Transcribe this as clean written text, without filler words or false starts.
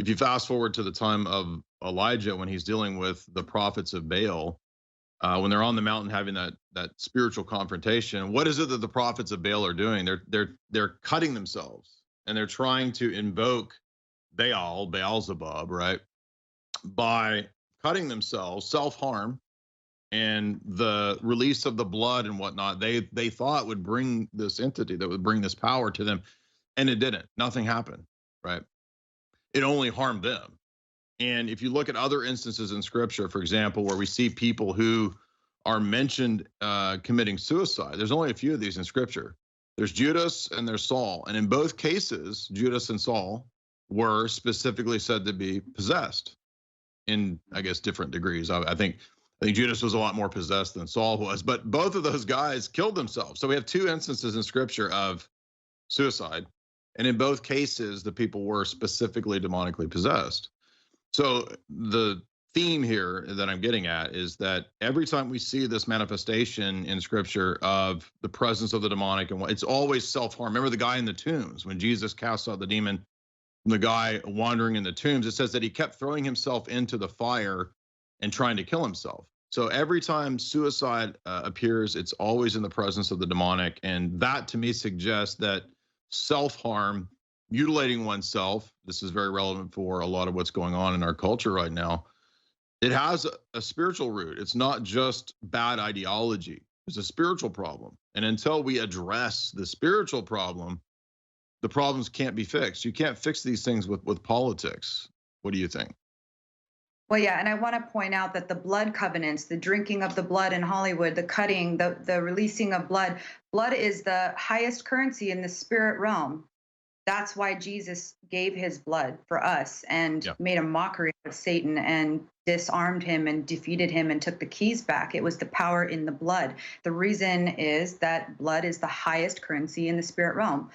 If you fast forward to the time of Elijah when he's dealing with the prophets of Baal, when they're on the mountain having that spiritual confrontation, what is it that the prophets of Baal are doing? They're cutting themselves and they're trying to invoke Beelzebub, right? By cutting themselves, self harm, and the release of the blood and whatnot. They thought would bring this entity, that would bring this power to them, and it didn't. Nothing happened, right? It only harmed them. And if you look at other instances in scripture, for example, where we see people who are mentioned committing suicide, there's only a few of these in scripture. There's Judas and there's Saul. And in both cases, Judas and Saul were specifically said to be possessed in, I guess, different degrees. I think Judas was a lot more possessed than Saul was, but both of those guys killed themselves. So we have two instances in scripture of suicide. And in both cases, the people were specifically demonically possessed. So the theme here that I'm getting at is that every time we see this manifestation in scripture of the presence of the demonic, and it's always self-harm. Remember the guy in the tombs when Jesus cast out the demon from the guy wandering in the tombs, it says that he kept throwing himself into the fire and trying to kill himself. So every time suicide appears, it's always in the presence of the demonic. And that to me suggests that self-harm, mutilating oneself, this is very relevant for a lot of what's going on in our culture right now. It has a spiritual root. It's not just bad ideology. It's a spiritual problem. And until we address the spiritual problem, the problems can't be fixed. You can't fix these things with politics. What do you think? Well, yeah, and I want to point out that the blood covenants, the drinking of the blood in Hollywood, the cutting, the releasing of blood, blood is the highest currency in the spirit realm. That's why Jesus gave his blood for us and Yeah. made a mockery of Satan and disarmed him and defeated him and took the keys back. It was the power in the blood. The reason is that blood is the highest currency in the spirit realm.